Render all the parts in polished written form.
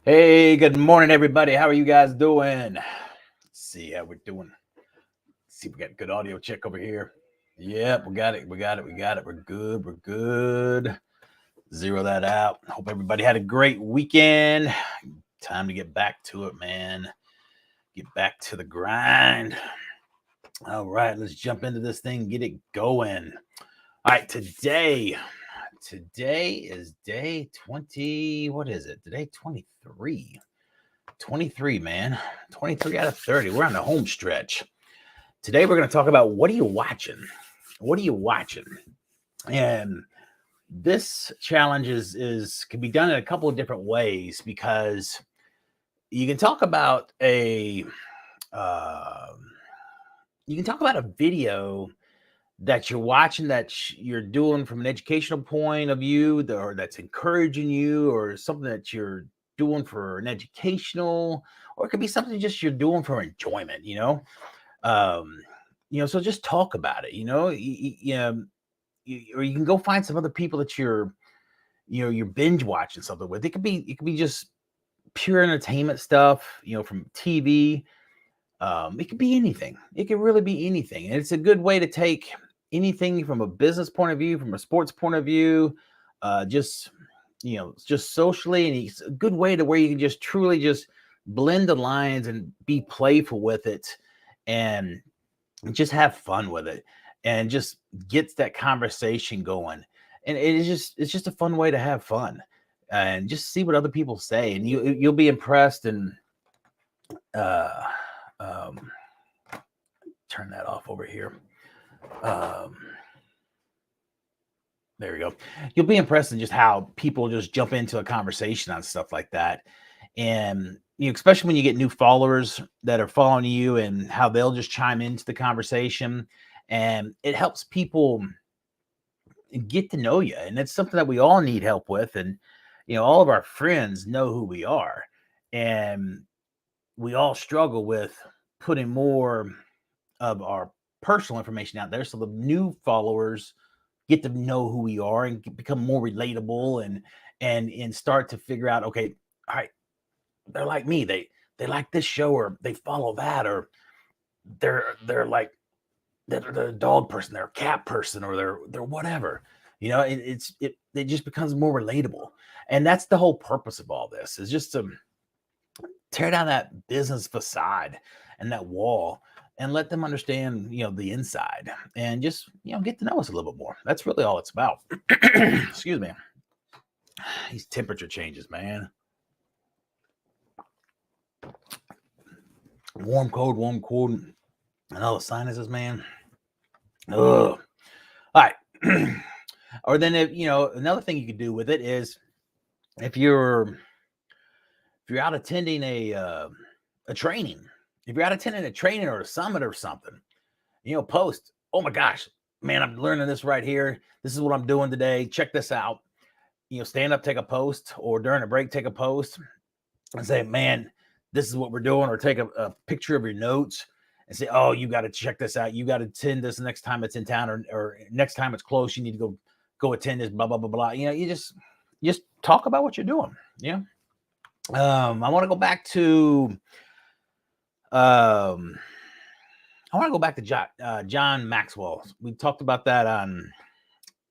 Hey, good morning, everybody. How are you guys doing? Let's see how we're doing. Let's see, we got good audio check over here. Yep, we got it. We got it. We got it. We're good. We're good. Zero that out. Hope everybody had a great weekend. Time to get back to it, man. Get back to the grind. All right, let's jump into this thing, get it going. All right, today is day 20. What is it? Today 23. 23, man. 23 out of 30. We're on the home stretch. Today we're going to talk about what are you watching? What are you watching? And this challenge is can be done in a couple of different ways, because you can talk about uh, a video that you're watching, that you're doing from an educational point of view, or that's encouraging you, or something that you're doing for an educational, or it could be something just you're doing for enjoyment, um so just talk about it, or you can go find some other people that you're binge watching something with. It could be just pure entertainment stuff, from TV. It could be anything. It could really be anything. And it's a good way to take anything from a business point of view, from a sports point of view, just just socially. And it's a good way to where you can just truly just blend the lines and be playful with it, and just have fun with it, and just gets that conversation going. And it's just a fun way to have fun, and just see what other people say, and you'll be impressed. And uh um turn that off over here. Um, there we go. You'll be impressed in just how people just jump into a conversation on stuff like that. And especially when you get new followers that are following you, and how they'll just chime into the conversation. And it helps people get to know you. And it's something that we all need help with. And all of our friends know who we are. And we all struggle with putting more of our personal information out there, so the new followers get to know who we are, and become more relatable, and start to figure out, okay, all right, they're like me, they like this show, or they follow that, or they're like, they're a dog person, they're a cat person, or they're whatever. It just becomes more relatable. And that's the whole purpose of all this, is just to tear down that business facade and that wall, and let them understand, the inside, and just, get to know us a little bit more. That's really all it's about. Excuse me. These temperature changes, man. Warm, cold, and all the sinuses, man. Ugh. All right. Or then, if another thing you could do with it is, if you're out attending a training, if you're out attending a training or a summit or something, post, oh my gosh, man, I'm learning this right here. This is what I'm doing today. Check this out. Stand up, take a post, or during a break, take a post and say, man, this is what we're doing. Or take a picture of your notes and say, oh, you got to check this out. You got to attend this next time it's in town, or next time it's close. You need to go attend this, blah, blah, blah, blah. You just talk about what you're doing. Yeah. I want to go back to, John Maxwell. We talked about that on,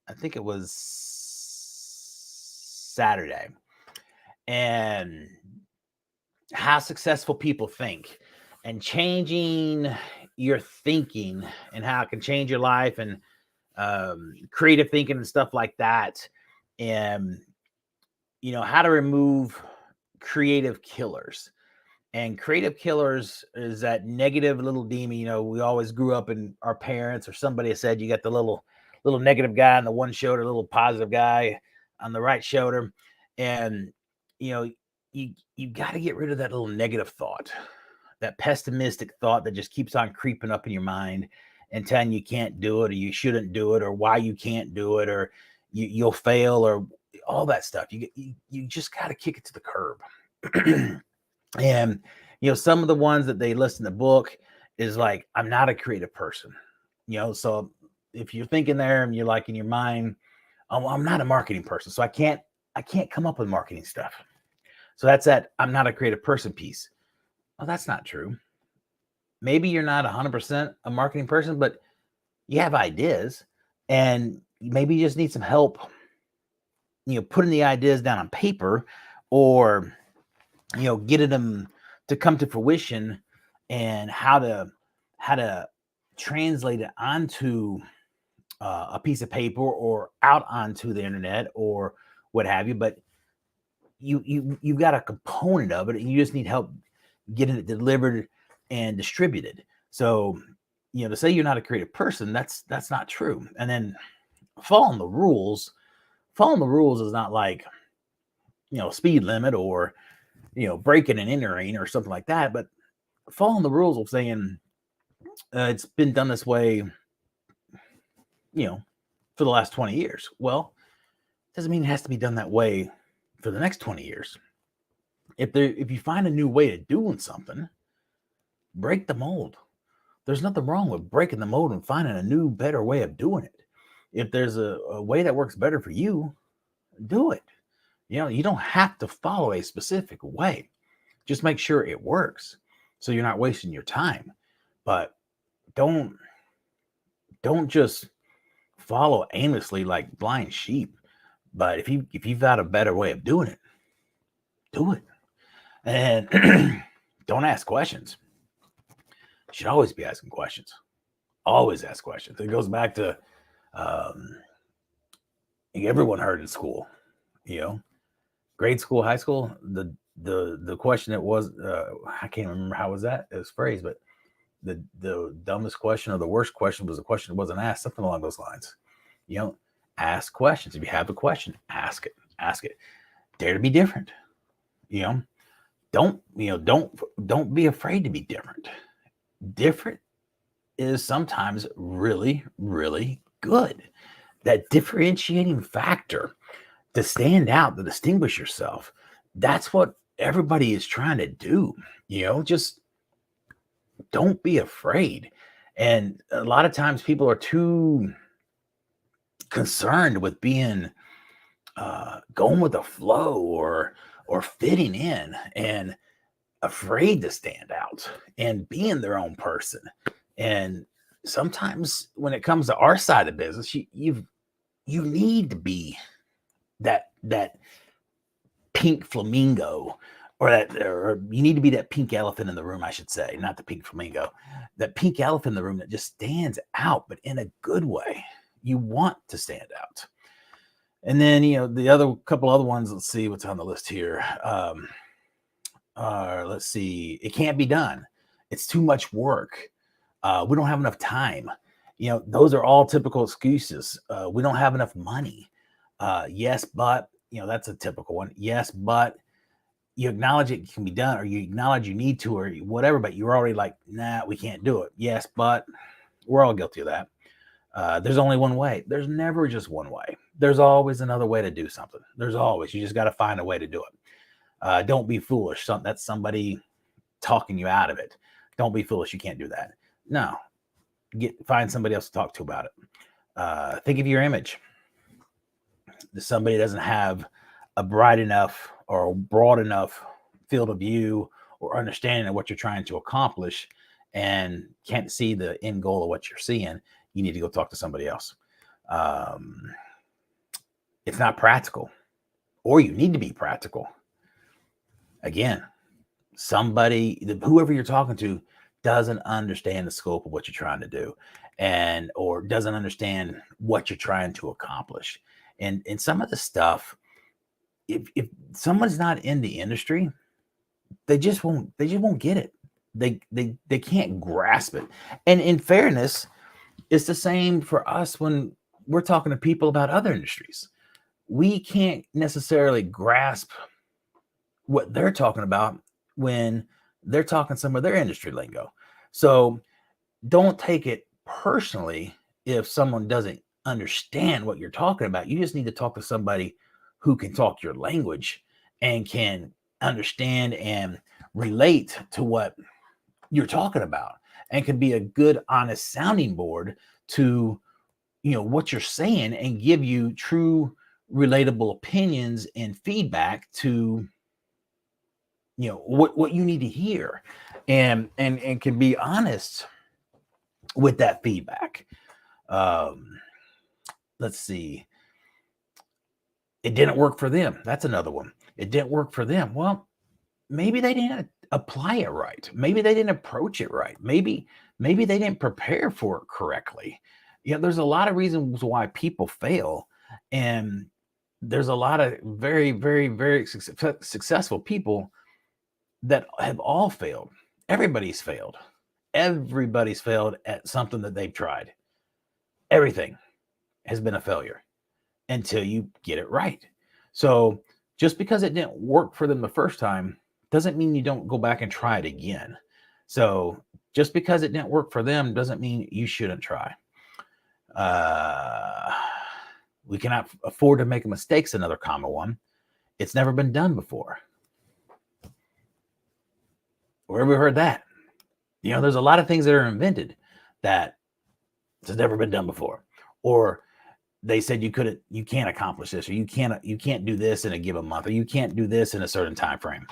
I think it was Saturday, and how successful people think, and changing your thinking, and how it can change your life, and creative thinking and stuff like that. And, how to remove creative killers. And creative killers is that negative little demon. We always grew up, in our parents or somebody said, you got the little negative guy on the one shoulder, little positive guy on the right shoulder. And you got to get rid of that little negative thought, that pessimistic thought that just keeps on creeping up in your mind, and telling you can't do it, or you shouldn't do it, or why you can't do it, or you'll fail, or all that stuff. You just got to kick it to the curb. And some of the ones that they list in the book is like, I'm not a creative person. So if you're thinking there, and you're like in your mind, oh, I'm not a marketing person, so I can't come up with marketing stuff. So that's that I'm not a creative person piece. Well, that's not true. Maybe you're not 100% a marketing person, but you have ideas and maybe you just need some help, putting the ideas down on paper or, getting them to come to fruition and how to translate it onto a piece of paper or out onto the internet or what have you. But you've got a component of it and you just need help getting it delivered and distributed. So, to say you're not a creative person, that's not true. And then following the rules, is not like, speed limit or, breaking and entering or something like that. But following the rules of saying it's been done this way, for the last 20 years. Well, doesn't mean it has to be done that way for the next 20 years. If you find a new way of doing something, break the mold. There's nothing wrong with breaking the mold and finding a new, better way of doing it. If there's a way that works better for you, do it. You don't have to follow a specific way. Just make sure it works so you're not wasting your time. But don't just follow aimlessly like blind sheep. But if you've got a better way of doing it, do it. And don't ask questions. You should always be asking questions. Always ask questions. It goes back to everyone heard in school, grade school, high school. The question it was, I can't remember how was that it was phrased, but the dumbest question or the worst question was the question that wasn't asked, something along those lines. Ask questions. If you have a question, ask it. Dare to be different. Don't be afraid to be different. Different is sometimes really, really good. That differentiating factor to stand out, to distinguish yourself. That's what everybody is trying to do. Just don't be afraid. And a lot of times people are too concerned with being going with the flow or fitting in and afraid to stand out and being their own person. And sometimes when it comes to our side of business, you need to be that pink flamingo or you need to be that pink elephant in the room, I should say, not the pink flamingo, that pink elephant in the room that just stands out, but in a good way. You want to stand out. And then, the other couple other ones, let's see what's on the list here. Let's see. It can't be done. It's too much work. We don't have enough time. Those are all typical excuses. We don't have enough money. Yes, but, that's a typical one. Yes, but you acknowledge it can be done, or you acknowledge you need to, or whatever, but you're already like, nah, we can't do it. Yes, but we're all guilty of that. There's only one way. There's never just one way. There's always another way to do something. You just got to find a way to do it. Don't be foolish. That's somebody talking you out of it. Don't be foolish. You can't do that. No, find somebody else to talk to about it. Think of your image. If somebody doesn't have a bright enough or broad enough field of view or understanding of what you're trying to accomplish and can't see the end goal of what you're seeing, you need to go talk to somebody else. It's not practical, or you need to be practical. Again, whoever you're talking to doesn't understand the scope of what you're trying to do or doesn't understand what you're trying to accomplish. And some of the stuff, if someone's not in the industry, they just won't get it. They can't grasp it. And in fairness, it's the same for us when we're talking to people about other industries. We can't necessarily grasp what they're talking about when they're talking some of their industry lingo. So don't take it personally if someone doesn't understand what you're talking about. You just need to talk to somebody who can talk your language and can understand and relate to what you're talking about and can be a good, honest sounding board to, what you're saying and give you true, relatable opinions and feedback to what you need to hear, and can be honest with that feedback. Um, let's see. It didn't work for them. That's another one. It didn't work for them. Well, maybe they didn't apply it right. Maybe they didn't approach it right. Maybe they didn't prepare for it correctly. There's a lot of reasons why people fail, and there's a lot of very, very, very successful people that have all failed. Everybody's failed. Everybody's failed at something that they've tried. Everything has been a failure until you get it right. So just because it didn't work for them the first time doesn't mean you don't go back and try it again. So just because it didn't work for them doesn't mean you shouldn't try. We cannot afford to make mistakes. Another common one. It's never been done before. Where have we heard that? There's a lot of things that are invented that has never been done before, or they said you can't accomplish this, or you can't do this in a given month, or you can't do this in a certain time frame.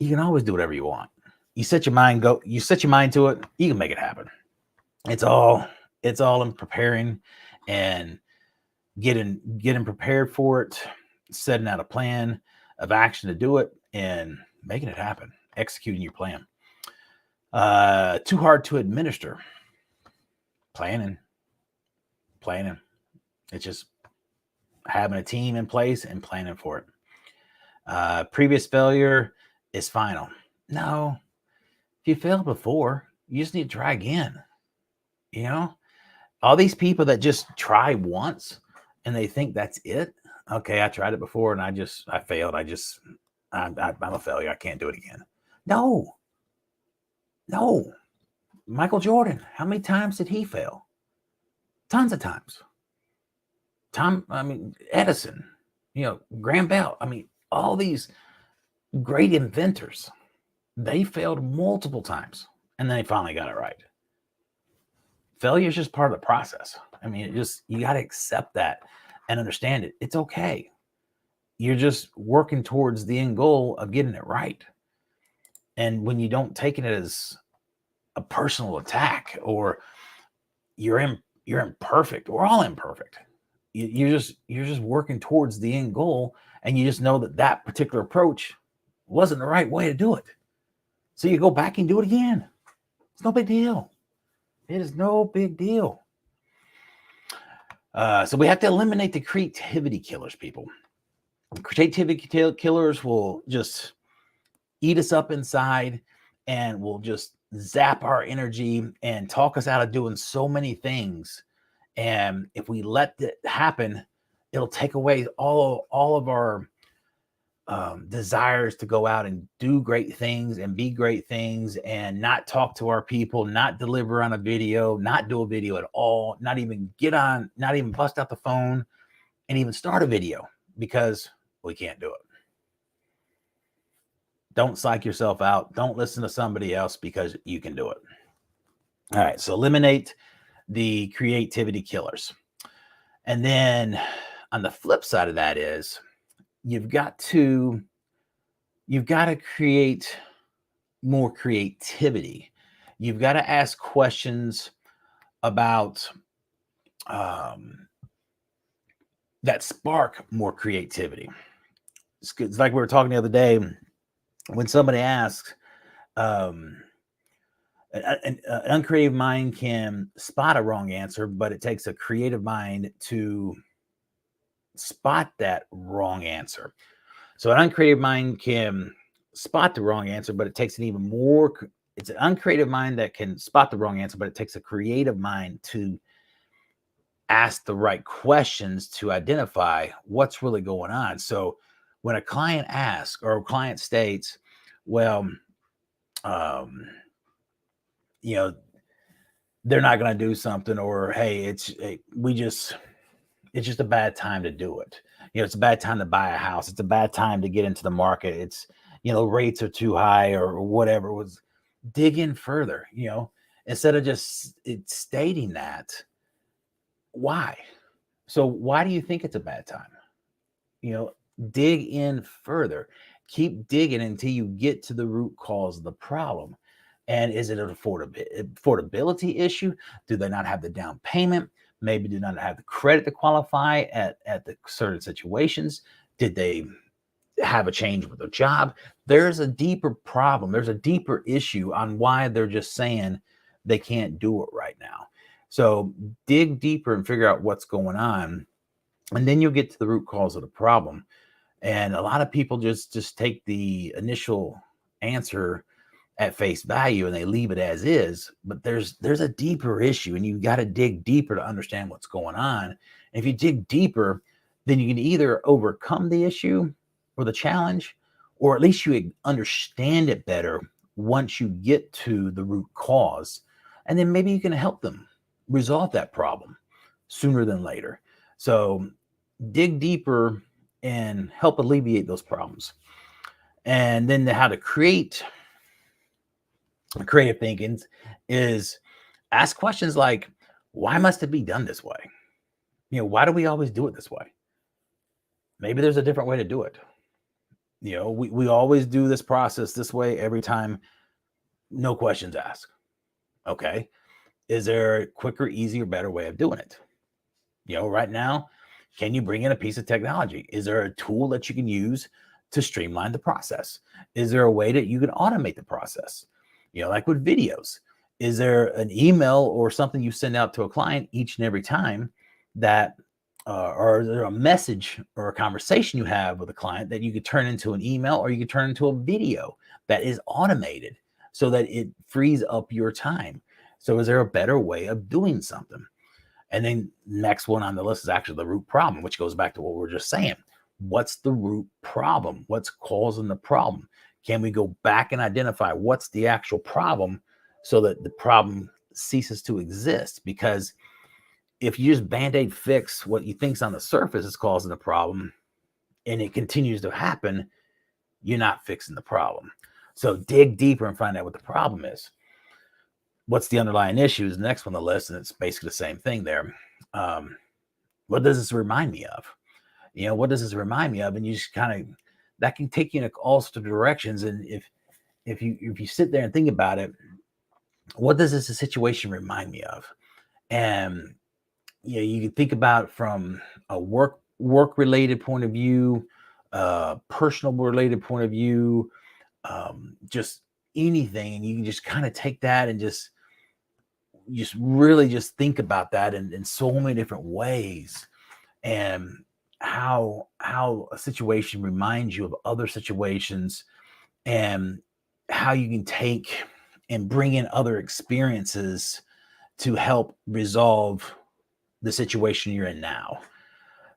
You can always do whatever you want. You set your mind to it, you can make it happen. It's all in preparing and getting prepared for it, setting out a plan of action to do it, and making it happen, executing your plan. Too hard to administer. Planning. It's just having a team in place and planning for it. Previous failure is final. No, if you failed before, you just need to try again. All these people that just try once and they think that's it. Okay, I tried it before and I failed. I'm a failure. I can't do it again. No. Michael Jordan, how many times did he fail? Tons of times. Edison, Graham Bell. All these great inventors, they failed multiple times and then they finally got it right. Failure is just part of the process. You got to accept that and understand it. It's okay. You're just working towards the end goal of getting it right. And when you don't take it as a personal attack, or you're imperfect, we're all imperfect. You're just working towards the end goal, and you just know that particular approach wasn't the right way to do it. So you go back and do it again. It's no big deal. It is no big deal. So we have to eliminate the creativity killers, people. Creativity killers will just eat us up inside and will just zap our energy and talk us out of doing so many things. And if we let it happen, it'll take away all of our desires to go out and do great things and be great things, and not talk to our people, not deliver on a video, not do a video at all, not even bust out the phone and even start a video, because we can't do it. Don't psych yourself out. Don't listen to somebody else, because you can do it. All right. So eliminate the creativity killers. And then on the flip side of that is you've got to create more creativity. You've got to ask questions about that spark more creativity. It's like we were talking the other day when somebody asks, an uncreative mind can spot a wrong answer, but it takes a creative mind to spot that wrong answer. So an uncreative mind can spot the wrong answer, but it takes it's an uncreative mind that can spot the wrong answer, but it takes a creative mind to ask the right questions to identify what's really going on. So when a client asks, or a client states, well, they're not going to do something, or, hey, it's just a bad time to do it. It's a bad time to buy a house. It's a bad time to get into the market. It's, rates are too high, or whatever. Was dig in further, instead of just stating that. Why? So why do you think it's a bad time? Dig in further. keep digging until you get to the root cause of the problem. And is it an affordability issue? Do they not have the down payment? Maybe do not have the credit to qualify at the certain situations. Did they have a change with their job? There's a deeper problem. There's a deeper issue on why they're just saying they can't do it right now. So dig deeper and figure out what's going on. And then you'll get to the root cause of the problem. And a lot of people just take the initial answer at face value and they leave it as is, but there's a deeper issue, and you got to dig deeper to understand what's going on. And if you dig deeper, then you can either overcome the issue or the challenge, or at least you understand it better once you get to the root cause, and then maybe you can help them resolve that problem sooner than later. So dig deeper and help alleviate those problems. And then how to create creative thinking is ask questions like, why must it be done this way? Why do we always do it this way? Maybe there's a different way to do it. We always do this process this way every time, no questions asked. Okay. Is there a quicker, easier, better way of doing it? Right now, can you bring in a piece of technology? Is there a tool that you can use to streamline the process? Is there a way that you can automate the process? Like with videos, is there an email or something you send out to a client each and every time that, or is there a message or a conversation you have with a client that you could turn into an email, or you could turn into a video that is automated so that it frees up your time? So is there a better way of doing something? And then next one on the list is actually the root problem, which goes back to what we were just saying. What's the root problem? What's causing the problem? Can we go back and identify what's the actual problem so that the problem ceases to exist? Because if you just Band-Aid fix what you think's on the surface is causing the problem and it continues to happen, you're not fixing the problem. So dig deeper and find out what the problem is. What's the underlying issue is the next one on the list, and it's basically the same thing there. What does this remind me of? What does this remind me of? And you just kind of, that can take you in all sorts of directions. And if you sit there and think about it, what does this situation remind me of? And you can think about from a work related point of view, personal related point of view, just anything, and you can just kind of take that and just really just think about that in so many different ways, and how a situation reminds you of other situations, and how you can take and bring in other experiences to help resolve the situation you're in now.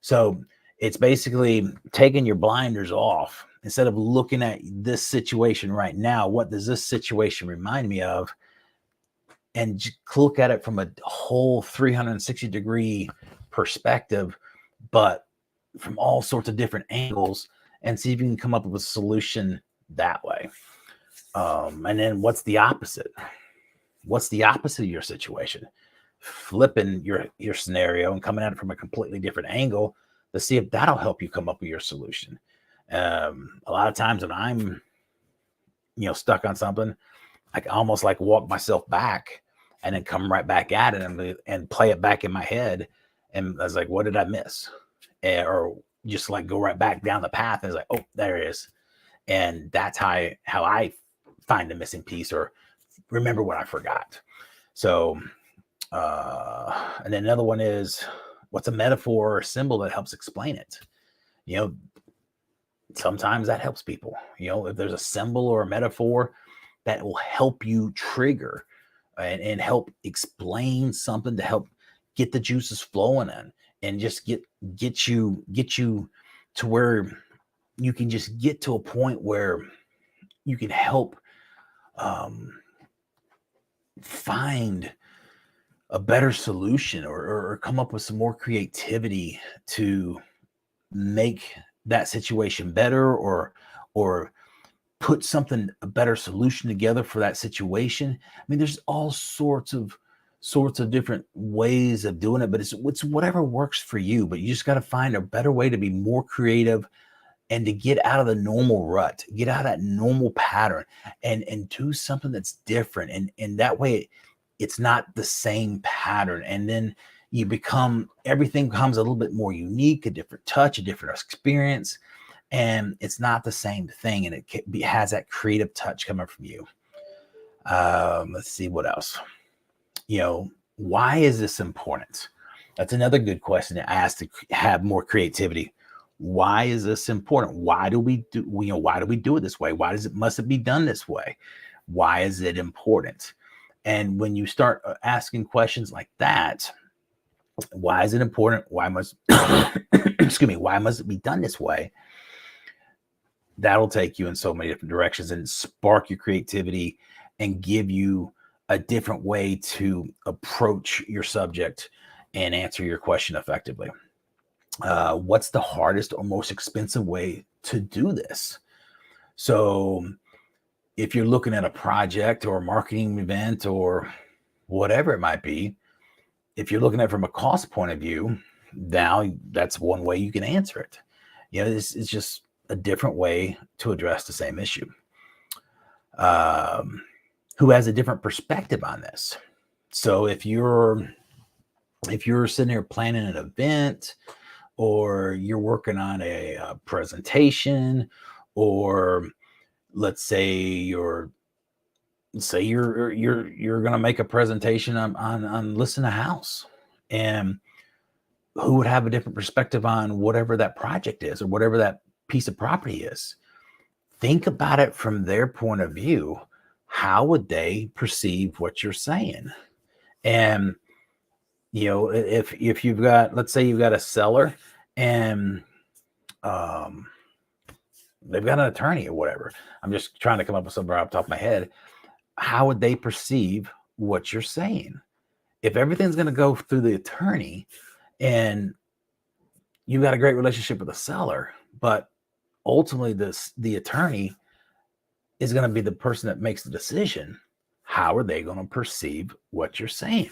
So it's basically taking your blinders off. Instead of looking at this situation right now, what does this situation remind me of? And look at it from a whole 360-degree perspective, but from all sorts of different angles, and see if you can come up with a solution that way. And then what's the opposite? What's the opposite of your situation? Flipping your scenario and coming at it from a completely different angle to see if that'll help you come up with your solution. A lot of times when I'm, stuck on something, I can almost like walk myself back and then come right back at it and play it back in my head. And I was like, what did I miss? Or just like go right back down the path. And it's like, oh, there it is. And that's how I find the missing piece or remember what I forgot. So, and then another one is, what's a metaphor or symbol that helps explain it? Sometimes that helps people. If there's a symbol or a metaphor that will help you trigger and help explain something to help get the juices flowing in, and just get you to where you can just get to a point where you can help find a better solution or come up with some more creativity to make that situation better, or put a better solution together for that situation. I mean, there's all sorts of different ways of doing it, but it's whatever works for you. But you just got to find a better way to be more creative and to get out of the normal rut, get out of that normal pattern and do something that's different. And that way it's not the same pattern. And then everything becomes a little bit more unique, a different touch, a different experience. And it's not the same thing. And has that creative touch coming from you. Let's see what else. Why is this important? That's another good question to ask to have more creativity. Why is this important? Why do we do it this way? Must it be done this way? Why is it important? And when you start asking questions like that, why is it important? Why must it be done this way? That'll take you in so many different directions and spark your creativity and give you a different way to approach your subject and answer your question effectively. What's the hardest or most expensive way to do this? So if you're looking at a project or a marketing event or whatever it might be, if you're looking at it from a cost point of view, now that's one way you can answer it. It's just a different way to address the same issue. Who has a different perspective on this? So if you're sitting here planning an event, or you're working on a presentation, or let's say you're going to make a presentation on listing a house, and who would have a different perspective on whatever that project is or whatever that piece of property is? Think about it from their point of view. How would they perceive what you're saying? And if you've got, let's say you've got a seller and they've got an attorney or whatever. I'm just trying to come up with something off the top of my head. How would they perceive what you're saying? If everything's going to go through the attorney and you got a great relationship with the seller, but ultimately the attorney is going to be the person that makes the decision, how are they going to perceive what you're saying?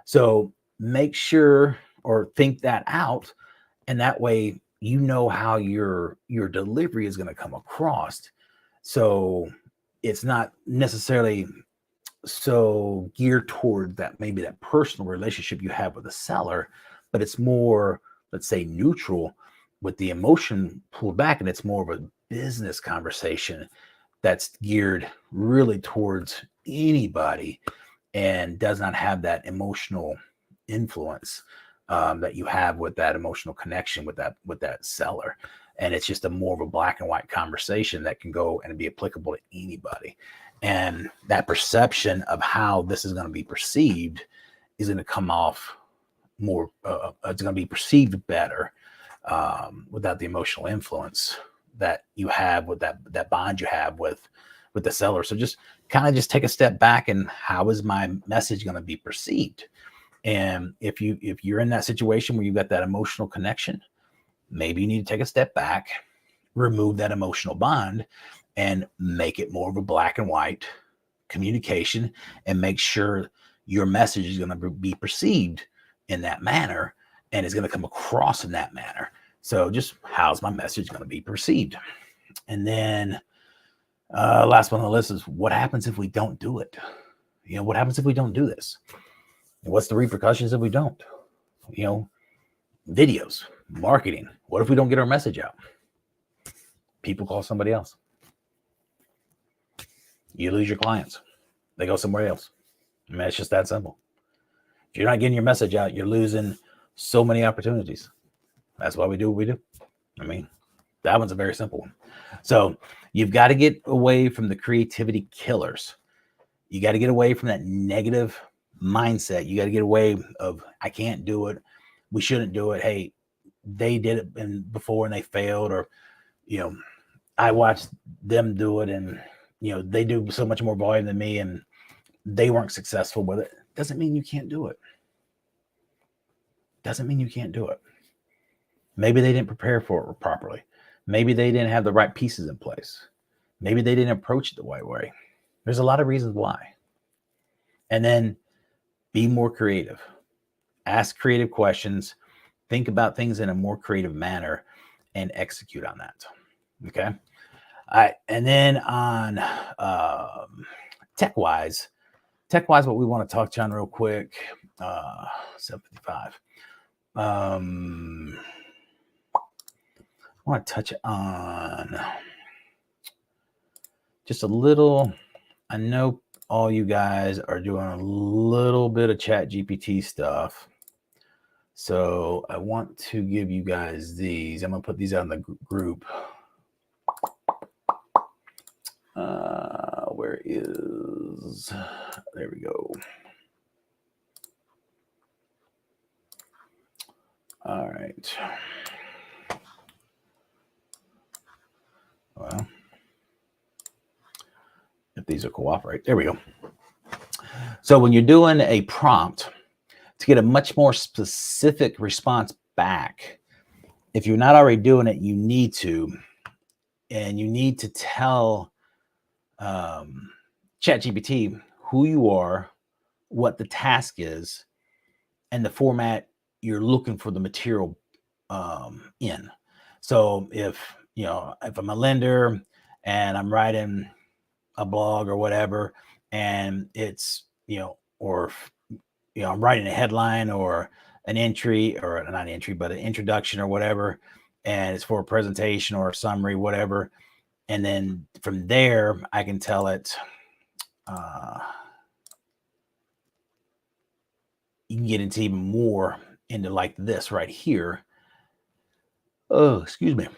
So make sure or think that out. And that way, how your delivery is going to come across. So it's not necessarily so geared toward that, maybe that personal relationship you have with the seller, but it's more, let's say, neutral with the emotion pulled back. And it's more of a business conversation that's geared really towards anybody and does not have that emotional influence that you have with that emotional connection with that seller. And it's just more of a black and white conversation that can go and be applicable to anybody. And that perception of how this is going to be perceived is going to come off more, it's going to be perceived better without the emotional influence that you have with that bond you have with the seller. So just take a step back, and how is my message going to be perceived? And if you're in that situation where you've got that emotional connection, maybe you need to take a step back, remove that emotional bond, and make it more of a black and white communication, and make sure your message is going to be perceived in that manner and is going to come across in that manner. So just, how's my message going to be perceived? And then last one on the list is, what happens if we don't do it? What happens if we don't do this? What's the repercussions if we don't? Videos, marketing. What if we don't get our message out? People call somebody else. You lose your clients. They go somewhere else. I mean, it's just that simple. If you're not getting your message out, you're losing so many opportunities. That's why we do what we do. I mean, that one's a very simple one. So you've got to get away from the creativity killers. You got to get away from that negative mindset. You got to get away of, I can't do it. We shouldn't do it. Hey, they did it before and they failed, or, I watched them do it and, they do so much more volume than me and they weren't successful with it. Doesn't mean you can't do it. Doesn't mean you can't do it. Maybe they didn't prepare for it properly. Maybe they didn't have the right pieces in place. Maybe they didn't approach it the right way. There's a lot of reasons why. And then be more creative. Ask creative questions. Think about things in a more creative manner and execute on that. Okay. All right. And then on tech-wise, what we want to talk to on real quick, 755. I want to touch on just a little. I know all you guys are doing a little bit of Chat GPT stuff. So I want to give you guys these. I'm going to put these out in the group. Where is, there we go. All right. Well, if these will cooperate, there we go. So when you're doing a prompt to get a much more specific response back, if you're not already doing it, you need to, and you need to tell ChatGPT who you are, what the task is, and the format you're looking for the material in. So if I'm a lender and I'm writing a blog or whatever, and it's I'm writing a headline or an entry, or not an entry, but an introduction or whatever, and it's for a presentation or a summary, whatever. And then from there, I can tell it, you can get into even more into like this right here. Oh, excuse me.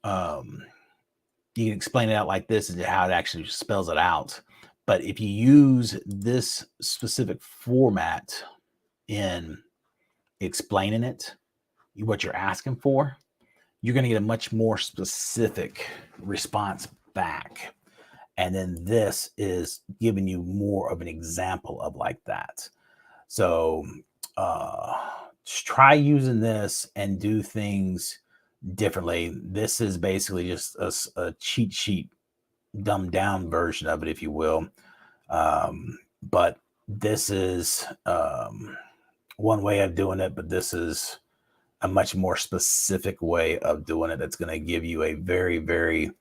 You can explain it out like this and how it actually spells it out. But if you use this specific format in explaining it, what you're asking for, you're going to get a much more specific response back. And then this is giving you more of an example of like that. So just try using this and do things differently. This is basically just a cheat sheet, dumbed down version of it, if you will. But this is one way of doing it, but this is a much more specific way of doing it that's going to give you a very, very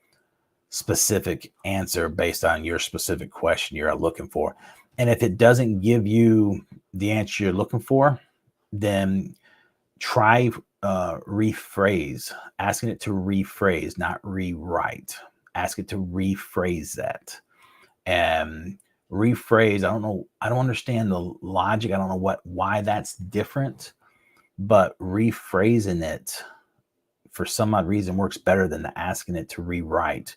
specific answer based on your specific question you're looking for. And if it doesn't give you the answer you're looking for, then try rephrase, asking it to rephrase, not rewrite. Ask it to rephrase that. And rephrase, I don't understand the logic. I don't know why that's different, but rephrasing it for some odd reason works better than asking it to rewrite.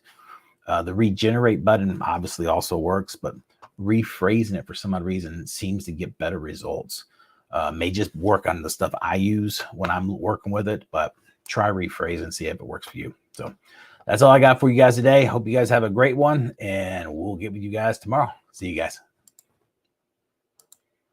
The regenerate button obviously also works, but rephrasing it for some odd reason seems to get better results. May just work on the stuff I use when I'm working with it, but try rephrase and see if it works for you. So that's all I got for you guys today. Hope you guys have a great one, and we'll get with you guys tomorrow. See you guys.